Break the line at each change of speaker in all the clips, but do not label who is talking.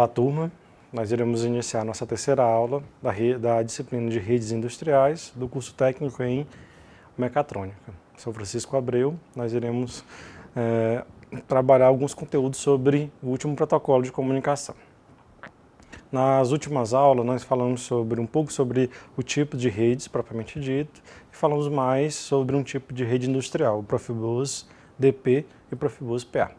Olá, turma. Nós iremos iniciar nossa terceira aula da disciplina de redes industriais do curso técnico em mecatrônica. Sou Francisco Abreu. Nós iremos trabalhar alguns conteúdos sobre o último protocolo de comunicação. Nas últimas aulas, nós falamos um pouco sobre o tipo de redes propriamente dito e falamos mais sobre um tipo de rede industrial, o Profibus DP e o Profibus PA.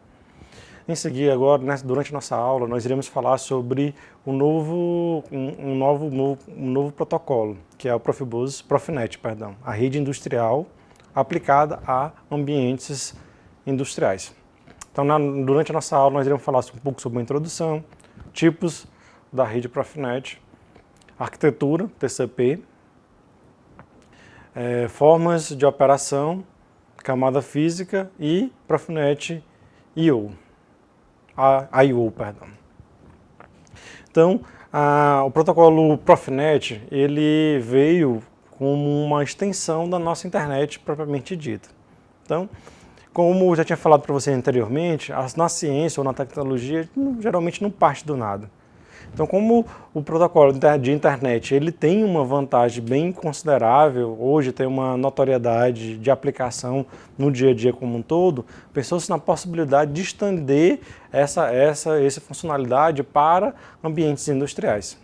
Em seguida, agora, durante nossa aula, nós iremos falar sobre um novo protocolo, que é o Profinet, a rede industrial aplicada a ambientes industriais. Então, durante a nossa aula, nós iremos falar um pouco sobre a introdução, tipos da rede Profinet, arquitetura, TCP, formas de operação, camada física e Profinet I/O. Então, o protocolo Profinet, ele veio como uma extensão da nossa internet propriamente dita. Então, como eu já tinha falado para você anteriormente, na ciência ou na tecnologia, geralmente não parte do nada. Então, como o protocolo de internet ele tem uma vantagem bem considerável, hoje tem uma notoriedade de aplicação no dia a dia como um todo, pensou-se na possibilidade de estender essa funcionalidade para ambientes industriais.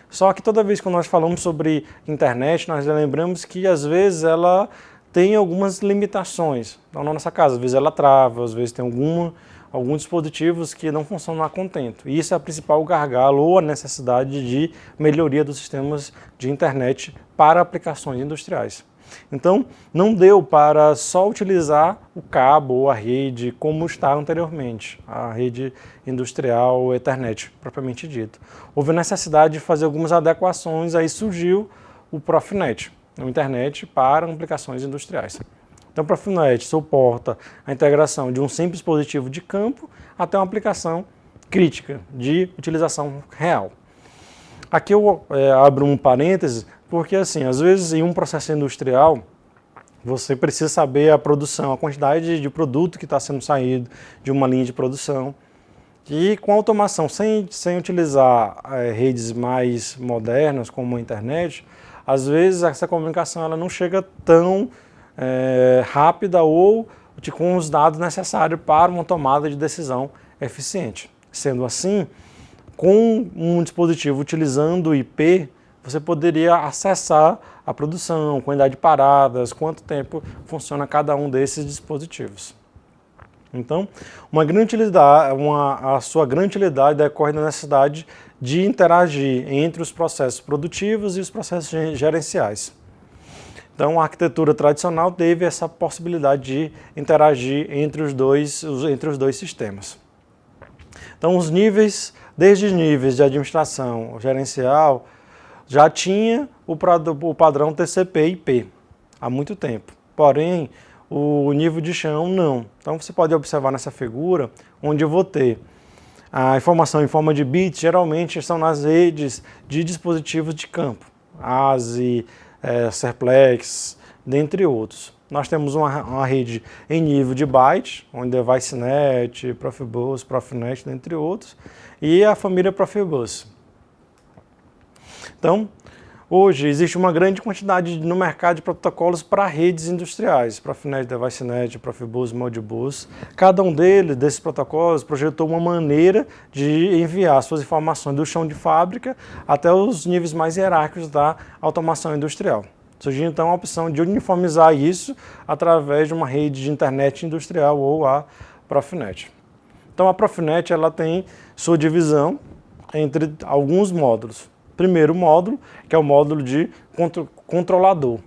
Só que toda vez que nós falamos sobre internet, nós lembramos que às vezes ela tem algumas limitações. Então, na nossa casa, às vezes ela trava, às vezes tem alguns dispositivos que não funcionam a contento. E isso é a principal gargalo ou a necessidade de melhoria dos sistemas de internet para aplicações industriais. Então, não deu para só utilizar o cabo ou a rede como estava anteriormente, a rede industrial Ethernet, propriamente dito. Houve necessidade de fazer algumas adequações, aí surgiu o Profinet, a internet para aplicações industriais. Então, o Profinet suporta a integração de um simples dispositivo de campo até uma aplicação crítica de utilização real. Aqui eu abro um parêntese, porque assim, às vezes em um processo industrial, você precisa saber a produção, a quantidade de produto que está sendo saído de uma linha de produção. E com automação, sem utilizar redes mais modernas como a internet, às vezes essa comunicação ela não chega tão rápida ou com os dados necessários para uma tomada de decisão eficiente. Sendo assim, com um dispositivo utilizando o IP, você poderia acessar a produção, quantidade de paradas, quanto tempo funciona cada um desses dispositivos. Então, a sua grande utilidade decorre da necessidade de interagir entre os processos produtivos e os processos gerenciais. Então, a arquitetura tradicional teve essa possibilidade de interagir entre os dois sistemas. Então, desde os níveis de administração gerencial, já tinha o padrão TCP/IP há muito tempo. Porém, o nível de chão não. Então, você pode observar nessa figura, onde eu vou ter a informação em forma de bits, geralmente são nas redes de dispositivos de campo, ASI, Serplex, dentre outros. Nós temos uma rede em nível de byte, onde é ViceNet, Profibus, Profinet, dentre outros, e a família Profibus. Então, hoje existe uma grande quantidade no mercado de protocolos para redes industriais, Profinet, ViceNet, Profibus, Modbus. Cada um desses protocolos projetou uma maneira de enviar suas informações do chão de fábrica até os níveis mais hierárquicos da automação industrial. Surgiu então a opção de uniformizar isso através de uma rede de internet industrial ou a Profinet. Então a Profinet ela tem sua divisão entre alguns módulos. Primeiro módulo, que é o módulo de controlador,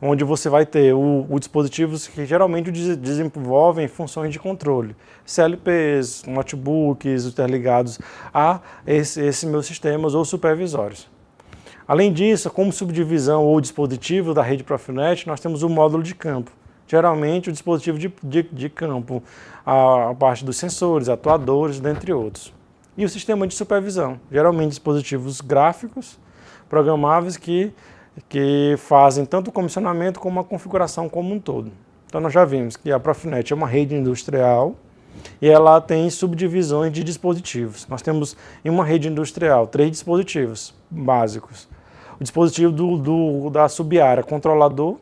onde você vai ter dispositivos que geralmente desenvolvem funções de controle, CLPs, notebooks interligados a esses meus sistemas ou supervisórios. Além disso, como subdivisão ou dispositivo da rede Profinet, nós temos o módulo de campo. Geralmente o dispositivo de campo, a parte dos sensores, atuadores, dentre outros. E o sistema de supervisão, geralmente dispositivos gráficos, programáveis que fazem tanto o comissionamento como a configuração como um todo. Então nós já vimos que a Profinet é uma rede industrial e ela tem subdivisões de dispositivos. Nós temos em uma rede industrial 3 dispositivos básicos. O dispositivo da sub-área, controlador,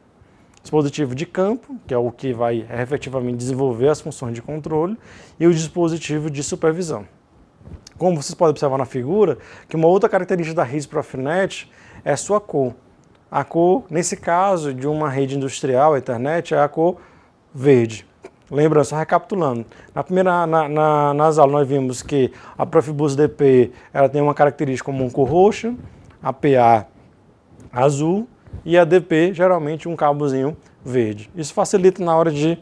dispositivo de campo, que é o que vai efetivamente desenvolver as funções de controle, e o dispositivo de supervisão. Como vocês podem observar na figura, que uma outra característica da rede Profinet é sua cor. A cor, nesse caso de uma rede industrial, a internet, é a cor verde. Lembrando, só recapitulando, nas aulas nós vimos que a Profibus DP ela tem uma característica como cor roxa, a PA azul e a DP geralmente um cabozinho verde. Isso facilita na hora de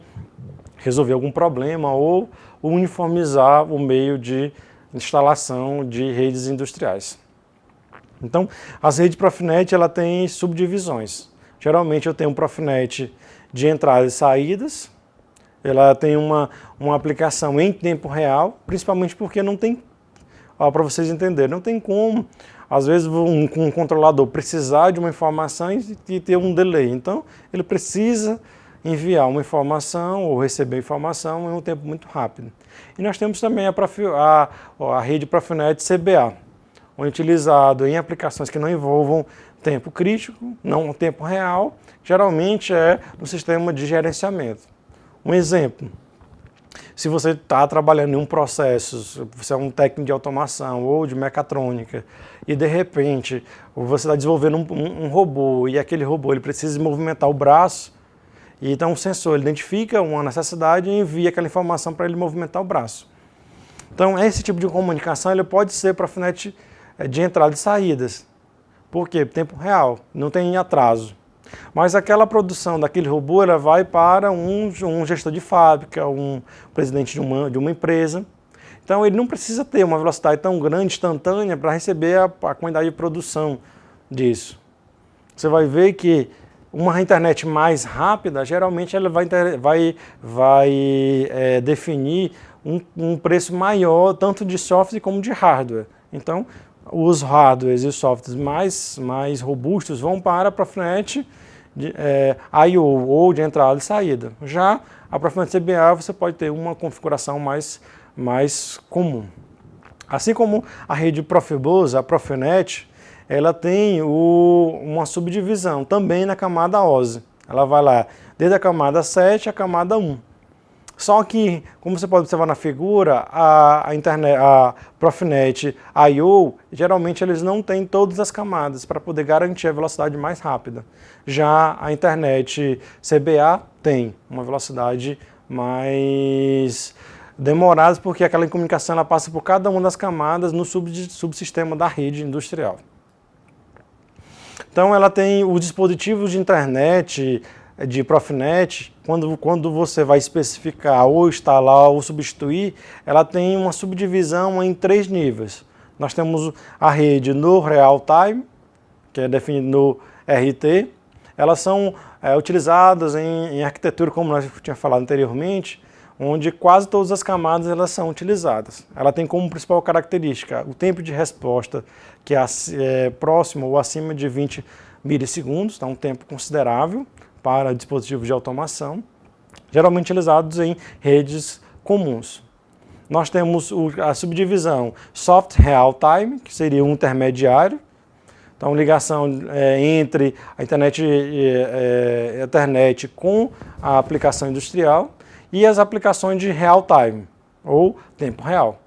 resolver algum problema ou uniformizar o meio de instalação de redes industriais. Então, as redes Profinet ela tem subdivisões. Geralmente eu tenho um Profinet de entradas e saídas. Ela tem uma aplicação em tempo real, principalmente porque não tem, para vocês entenderem, não tem como, às vezes, um controlador precisar de uma informação e ter um delay. Então, ele precisa enviar uma informação ou receber informação em um tempo muito rápido. E nós temos também a rede Profinet CBA, utilizado em aplicações que não envolvam tempo crítico, não tempo real, geralmente é no sistema de gerenciamento. Um exemplo, se você está trabalhando em um processo, você é um técnico de automação ou de mecatrônica, e de repente você está desenvolvendo um robô e aquele robô ele precisa movimentar o braço, e então o sensor ele identifica uma necessidade e envia aquela informação para ele movimentar o braço. Então esse tipo de comunicação ele pode ser Profinet de entrada e saídas. Por quê? Tempo real, não tem atraso. Mas aquela produção daquele robô ela vai para um gestor de fábrica, um presidente de uma empresa. Então ele não precisa ter uma velocidade tão grande, instantânea, para receber a quantidade de produção disso. Você vai ver que uma internet mais rápida, geralmente ela vai definir um preço maior, tanto de software como de hardware. Então, os hardwares e os softwares mais robustos vão para a Profinet I/O, ou de entrada e saída. Já a Profinet CBA você pode ter uma configuração mais comum. Assim como a rede Profibus, a Profinet, ela tem uma subdivisão também na camada OSI. Ela vai lá desde a camada 7 à camada 1. Só que, como você pode observar na figura, a Profinet I/O, geralmente eles não têm todas as camadas para poder garantir a velocidade mais rápida. Já a internet CBA tem uma velocidade mais demorada, porque aquela comunicação ela passa por cada uma das camadas no subsistema da rede industrial. Então ela tem os dispositivos de internet de Profinet, quando você vai especificar ou instalar ou substituir, ela tem uma subdivisão em 3 níveis. Nós temos a rede no real time, que é definida no RT. Elas são utilizadas em arquitetura, como nós tínhamos falado anteriormente, onde quase todas as camadas elas são utilizadas. Ela tem como principal característica o tempo de resposta, que é próximo ou acima de 20 milissegundos, então um tempo considerável para dispositivos de automação, geralmente utilizados em redes comuns. Nós temos a subdivisão Soft Real Time, que seria um intermediário, então ligação entre a internet com a aplicação industrial, e as aplicações de Real Time, ou tempo real,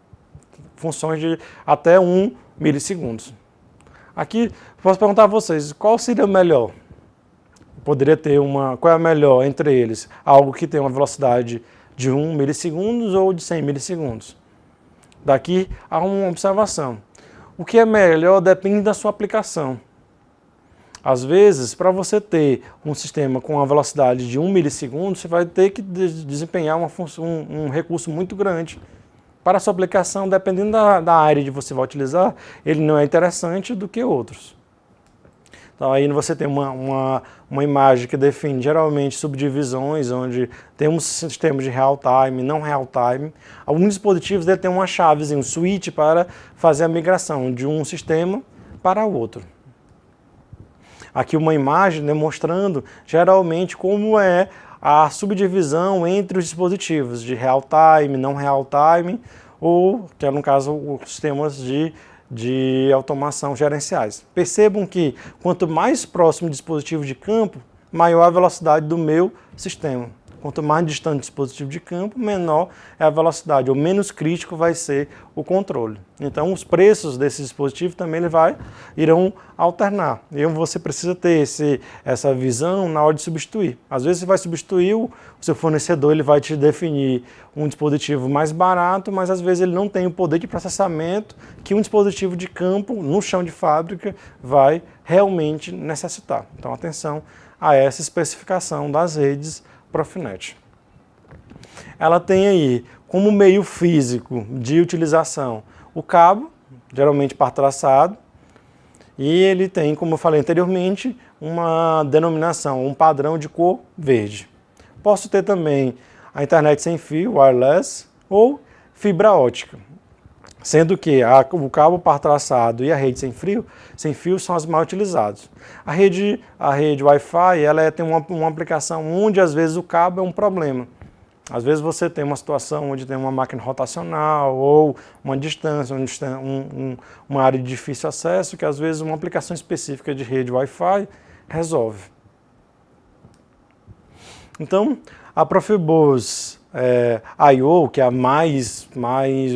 funções de até 1 milissegundos. Aqui, posso perguntar a vocês, qual seria o melhor? Poderia ter qual é a melhor entre eles? Algo que tem uma velocidade de 1 milissegundos ou de 100 milissegundos. Daqui há uma observação. O que é melhor depende da sua aplicação. Às vezes, para você ter um sistema com uma velocidade de 1 milissegundo, você vai ter que desempenhar um recurso muito grande. Para a sua aplicação, dependendo da área que você vai utilizar, ele não é interessante do que outros. Então aí você tem uma imagem que define geralmente subdivisões, onde temos sistemas de real time, não real time. Alguns dispositivos têm uma chavezinha, um switch para fazer a migração de um sistema para o outro. aqui uma imagem demonstrando geralmente como é a subdivisão entre os dispositivos de real-time, não real-time, ou, que é no caso, os sistemas de automação gerenciais. Percebam que quanto mais próximo o dispositivo de campo, maior a velocidade do meu sistema. Quanto mais distante o dispositivo de campo, menor é a velocidade, ou menos crítico vai ser o controle. Então, os preços desse dispositivo também irão alternar. E você precisa ter essa visão na hora de substituir. Às vezes você vai substituir, o seu fornecedor ele vai te definir um dispositivo mais barato, mas às vezes ele não tem o poder de processamento que um dispositivo de campo, no chão de fábrica, vai realmente necessitar. Então, atenção a essa especificação das redes Profinet. Ela tem aí como meio físico de utilização o cabo, geralmente par traçado, e ele tem, como eu falei anteriormente, uma denominação, um padrão de cor verde. Posso ter também a internet sem fio, wireless, ou fibra ótica, sendo que o cabo par traçado e a rede sem fio são as mais utilizadas. A rede Wi-Fi ela tem uma aplicação onde às vezes o cabo é um problema. Às vezes você tem uma situação onde tem uma máquina rotacional ou uma distância, uma área de difícil acesso, que às vezes uma aplicação específica de rede Wi-Fi resolve. Então, a Profibus I/O, que é a mais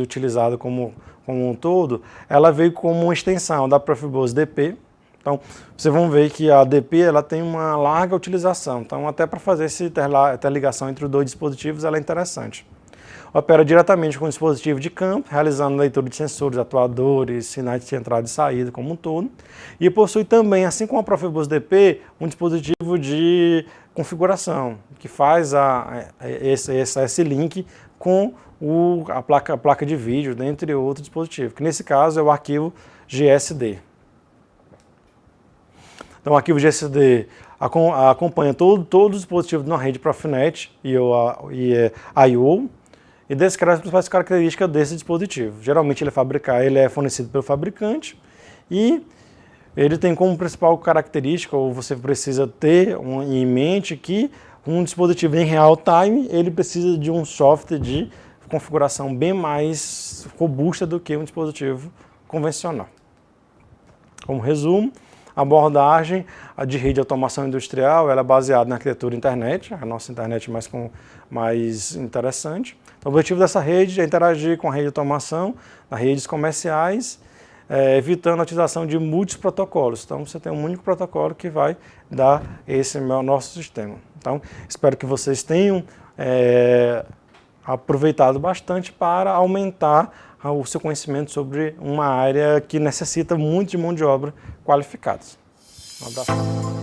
utilizada como um todo, ela veio como uma extensão da Profibus DP. Então, vocês vão ver que a DP ela tem uma larga utilização. Então, até para fazer essa interligação entre os dois dispositivos, ela é interessante. Opera diretamente com o dispositivo de campo, realizando leitura de sensores, atuadores, sinais de entrada e saída como um todo. E possui também, assim como a Profibus DP, um dispositivo de configuração, que faz esse link com a placa de vídeo, dentre outros dispositivos, que nesse caso é o arquivo GSD. Então, o arquivo GSD acompanha todos os dispositivos na rede Profinet e I/O e descreve as principais características desse dispositivo. Geralmente ele é fornecido pelo fabricante e ele tem como principal característica, ou você precisa ter em mente que um dispositivo em real time ele precisa de um software de configuração bem mais robusta do que um dispositivo convencional. Como resumo, a abordagem de rede de automação industrial ela é baseada na arquitetura internet, a nossa internet mais interessante. Então, o objetivo dessa rede é interagir com a rede de automação, nas redes comerciais, evitando a utilização de múltiplos protocolos. Então, você tem um único protocolo que vai dar esse nosso sistema. Então, espero que vocês tenham aproveitado bastante para aumentar o seu conhecimento sobre uma área que necessita muito de mão de obra qualificados. Um abraço.